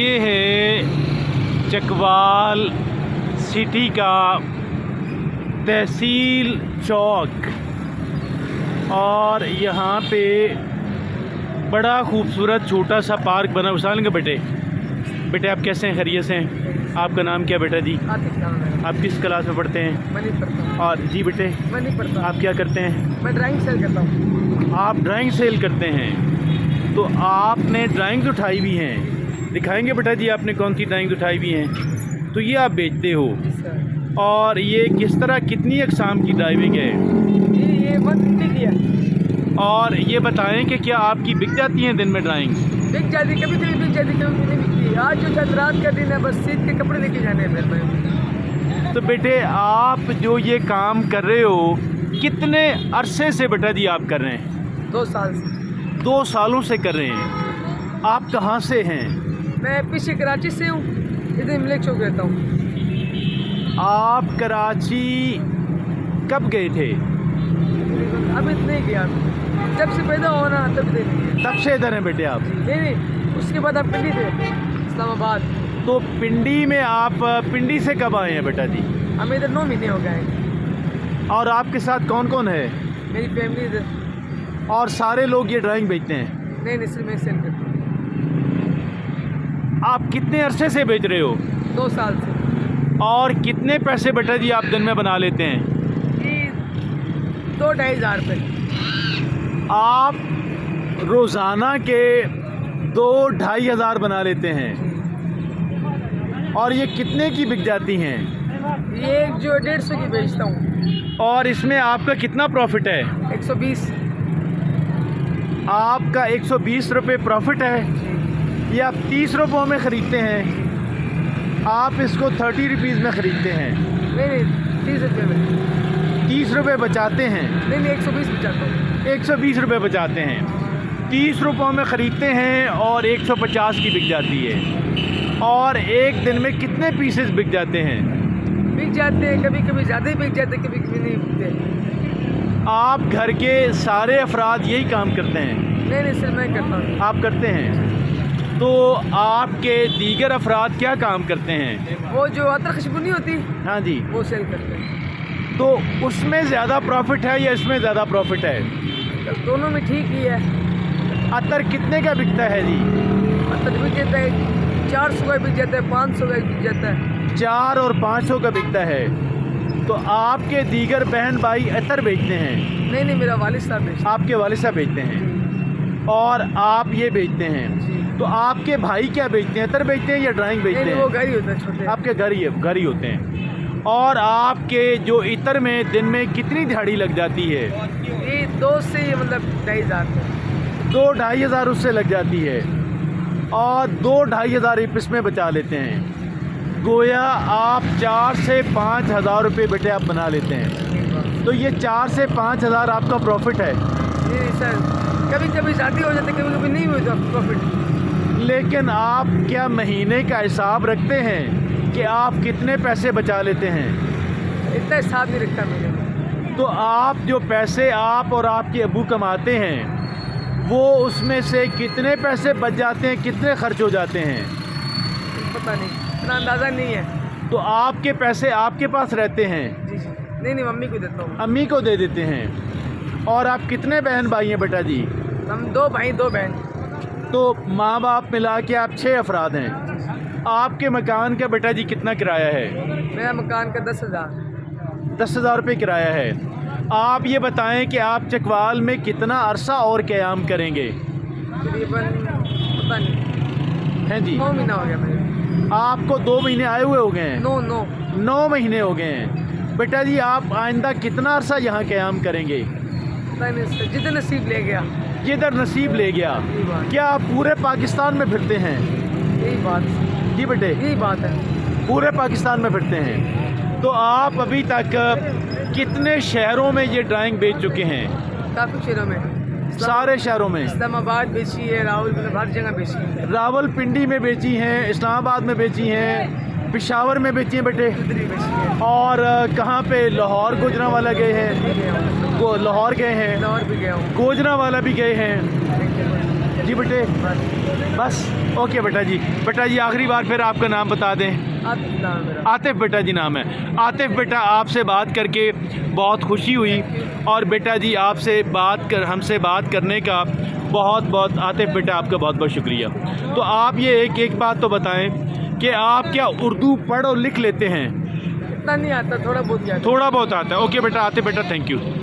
ये है चकवाल सिटी का तहसील चौक और यहाँ पे बड़ा खूबसूरत छोटा सा पार्क बना। उसालेंगे बेटे। बेटे आप कैसे हैं? खैरियत से हैं? आपका नाम क्या बेटा जी? आप किस क्लास में पढ़ते हैं? और जी बेटे आप क्या करते हैं? मैं ड्राइंग सेल करता हूँ। आप ड्राइंग सेल करते हैं, तो आपने ड्राइंग्स उठाई हुई हैं, दिखाएंगे बेटा जी आपने कौन सी ड्राइंग्स उठाई हुई हैं? तो ये आप बेचते हो और ये किस तरह कितनी अक़साम की ड्राइविंग है? ये 150 की है। और ये बताएं कि क्या आपकी बिक जाती हैं दिन में ड्राइंग्स? बिक जाती, कभी कभी बिक जाती, कभी नहीं बिकती। आज जो रात का दिन है, बस सीट के कपड़े लेके जाने हैं मेरे में। तो बेटे आप जो ये काम कर रहे हो कितने अरसे से बेटा जी आप कर रहे हैं? 2 साल से। 2 सालों से कर रहे हैं। आप कहाँ से हैं? मैं पीछे कराची से हूँ, इधर मिलेक चौक रहता हूँ। आप कराची कब गए थे? अभी नहीं गया, जब से पैदा होना तब से इधर हैं बेटे आप? नहीं, उसके बाद आप पिंडी थे, इस्लामाबाद। तो पिंडी में आप पिंडी से कब आए हैं बेटा जी? हमें इधर 9 महीने हो गए हैं। और आपके साथ कौन कौन है? मेरी फैमिली इधर। और सारे लोग ये ड्राइंग बेचते हैं? नहीं, सिर्फ मैं सेल करता हूँ। आप कितने अरसे से बेच रहे हो? 2 साल से। और कितने पैसे बेटा जी आप दिन में बना लेते हैं? 2-2.5 हज़ार रुपये। आप रोज़ाना के 2-2.5 हज़ार बना लेते हैं। और ये कितने की बिक जाती हैं? ये जो 150 की बेचता हूँ। और इसमें आपका कितना प्रॉफिट है? 120। आपका 120 रुपये प्रॉफिट है। ये आप 30 रुपयों में ख़रीदते हैं, आप इसको 30 रुपीज़ में ख़रीदते हैं। नहीं, 30 रुपये में। 30 रुपये बचाते हैं? नहीं, 120 बचाता हूँ। 120 रुपये बचाते हैं। 30 रुपयों में ख़रीदते हैं और 150 की बिक जाती है। और एक दिन में कितने पीसेस बिक जाते हैं? बिक जाते हैं, कभी कभी ज़्यादा ही बिक जाते हैं, कभी कभी नहीं बिकते। आप घर के सारे अफराद यही काम करते हैं? नहीं, सिर्फ मैं करता हूँ। आप करते हैं। तो आपके दीगर अफराद क्या काम करते हैं? वो जो अतर खुशबू नहीं होती, हाँ जी, वो सेल करते हैं। तो उसमें ज़्यादा प्रॉफिट है या इसमें ज़्यादा प्रॉफिट है? तो दोनों में ठीक ही है। अतर कितने का बिकता है जी? अतर बिक जाता है 400 का बिक जाता है, 500 का बिक जाता है। 4 और 500 का बिकता है। तो आपके दीगर बहन भाई अतर बेचते हैं? नहीं, मेरा वालिद साहब बेचता है। आपके वालिद साहब बेचते हैं और आप ये बेचते हैं। तो आपके भाई क्या बेचते हैं? अतर बेचते हैं या ड्राइंग बेचते हैं? वो घर ही होता है, छोटे। आपके घर ही होते हैं। और आपके जो इतर में दिन में कितनी दिहाड़ी लग जाती है? ये 2 से मतलब 2.5 हज़ार। 2-2.5 हज़ार उससे लग जाती है और 2-2.5 हज़ार इसमें बचा लेते हैं। गोया आप 4 से 5 हज़ार रुपये बेटे आप बना लेते हैं। तो ये 4 से 5 हज़ार आपका प्रॉफिट है। नहीं सर, कभी कभी शादी हो जाती है, कभी कभी नहीं होता प्रॉफिट। लेकिन आप क्या महीने का हिसाब रखते हैं कि आप कितने पैसे बचा लेते हैं? इतना हिसाब नहीं रखता मैंने। तो आप जो पैसे आप और आपके अबू कमाते हैं वो उसमें से कितने पैसे बच जाते हैं, कितने खर्च हो जाते हैं? पता नहीं, इतना अंदाज़ा नहीं है। तो आपके पैसे आपके पास रहते हैं? जी। नहीं, मम्मी को देता हूँ। अम्मी को दे देते हैं। और आप कितने बहन भाई हैं बेटा जी? हम 2 भाई 2 बहन। तो माँ बाप मिला के आप 6 अफराद हैं। आपके मकान का बेटा जी कितना किराया है? मेरा मकान का 10,000। 10,000 रुपये किराया है। आप ये बताएं कि आप चकवाल में कितना अरसा और क़याम करेंगे? तकरीबन पता नहीं, हैं जी? 9 महीना हो गया मेरे। आपको 2 महीने आए हुए हो गए हैं? 9 महीने हो गए हैं। बेटा जी आप आइंदा कितना अरसा यहाँ क़याम करेंगे? पता नहीं सर, जिधर नसीब ले गया। जिधर नसीब ले गया। क्या आप पूरे पाकिस्तान में फिरते हैं? यही बात। जी बेटे, यही बात है। पूरे पाकिस्तान में फिरते हैं। तो आप अभी तक कितने शहरों में ये ड्राइंग बेच चुके हैं? काफ़ी शहरों में। सारे शहरों में? इस्लामाबाद बेची है, रावलपिंडी, हर जगह बेची है। रावलपिंडी में बेची हैं, इस्लामाबाद में बेची हैं, पेशावर में बेची हैं बेटे। और कहाँ पे? लाहौर गुजरांवाला गए हैं? लाहौर गए हैं? लाहौर भी गया हूँ। गुजरांवाला भी गए हैं। जी बेटे बस ओके बेटा जी आखिरी बार फिर आपका नाम बता दें। आतिफ नाम है मेरा। आतिफ बेटा जी नाम है। आतिफ बेटा आपसे बात करके बहुत खुशी हुई और बेटा जी आपसे हमसे बात करने का बहुत बहुत आतिफ बेटा आपका बहुत बहुत शुक्रिया। तो आप ये एक बात तो बताएं कि आप क्या उर्दू पढ़ और लिख लेते हैं? इतना नहीं आता, थोड़ा बहुत आता। थोड़ा बहुत आता है। ओके बेटा आतिफ बेटा थैंक यू।